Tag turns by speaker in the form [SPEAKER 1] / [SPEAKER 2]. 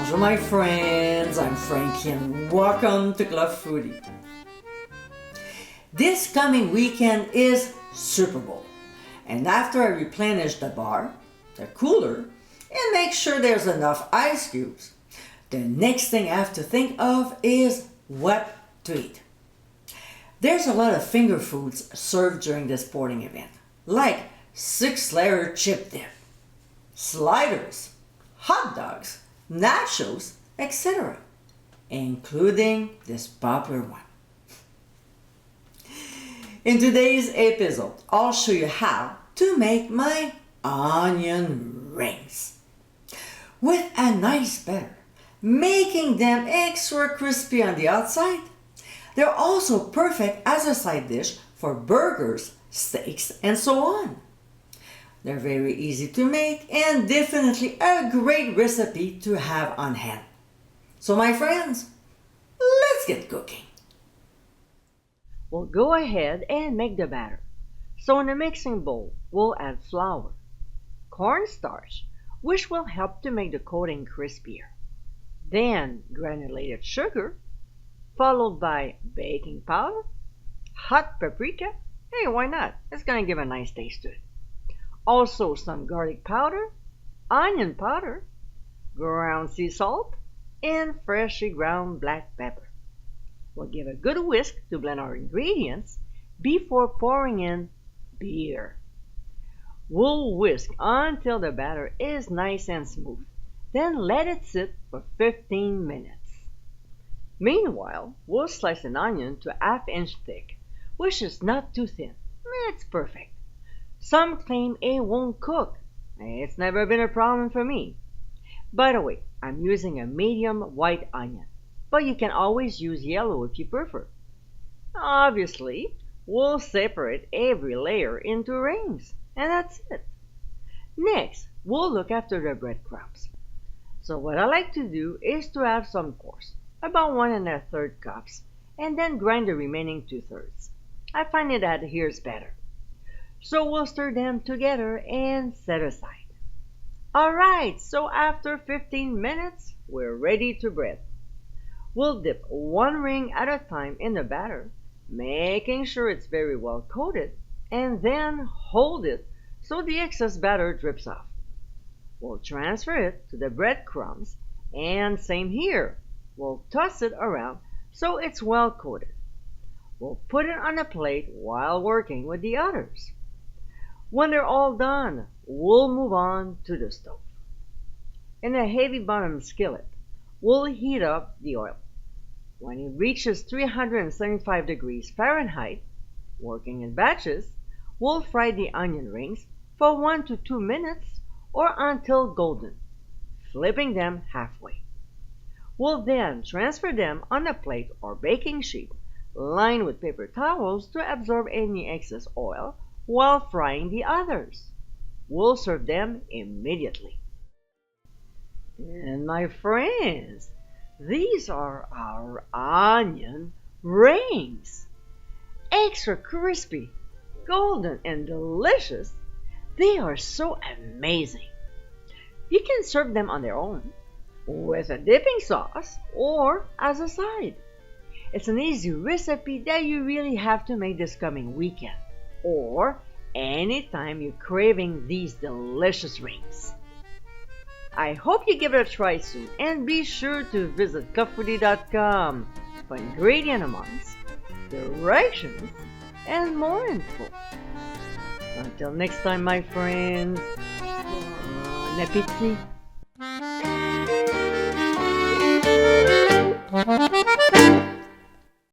[SPEAKER 1] Bonjour my friends, I'm Frankie and welcome to Club Foodie. This coming weekend is Super Bowl, and after I replenish the bar, the cooler, and make sure there's enough ice cubes, the next thing I have to think of is what to eat. There's a lot of finger foods served during this sporting event, like 6-layer chip dip, sliders, hot dogs, nachos, etc., including this popular one. In today's episode, I'll show you how to make my onion rings with a nice batter, making them extra crispy on the outside. They're also perfect as a side dish for burgers, steaks, and so on. They're very easy to make and definitely a great recipe to have on hand. So my friends, let's get cooking.
[SPEAKER 2] We'll go ahead and make the batter. So in a mixing bowl, we'll add flour, cornstarch, which will help to make the coating crispier. Then granulated sugar, followed by baking powder, hot paprika. Hey, why not? It's going to give a nice taste to it. Also some garlic powder, onion powder, ground sea salt, and freshly ground black pepper. We'll give a good whisk to blend our ingredients before pouring in beer. We'll whisk until the batter is nice and smooth. Then let it sit for 15 minutes. Meanwhile, we'll slice an onion to a ½ inch thick, which is not too thin. It's perfect. Some claim it won't cook. It's never been a problem for me. By the way, I'm using a medium white onion, but you can always use yellow if you prefer. Obviously, we'll separate every layer into rings, and that's it. Next, we'll look after the breadcrumbs. So what I like to do is to have some coarse, about 1 1/3 cups, and then grind the remaining 2/3. I find it adheres better. So we'll stir them together and set aside. Alright, so after 15 minutes, we're ready to bread. We'll dip one ring at a time in the batter, making sure it's very well coated, and then hold it so the excess batter drips off. We'll transfer it to the breadcrumbs, and same here. We'll toss it around so it's well coated. We'll put it on a plate while working with the others. When they're all done, we'll move on to the stove. In a heavy bottom skillet, we'll heat up the oil. When it reaches 375 degrees Fahrenheit, working in batches, we'll fry the onion rings for 1 to 2 minutes or until golden, flipping them halfway. We'll then transfer them on a plate or baking sheet lined with paper towels to absorb any excess oil while frying the others. We'll serve them immediately. And my friends, these are our onion rings. Extra crispy, golden, and delicious. They are so amazing. You can serve them on their own, with a dipping sauce, or as a side. It's an easy recipe that you really have to make this coming weekend, or anytime you're craving these delicious rings. I hope you give it a try soon, and be sure to visit clubfoodie.com for ingredient amounts, directions, and more info. Until next time, my friends, bon appétit!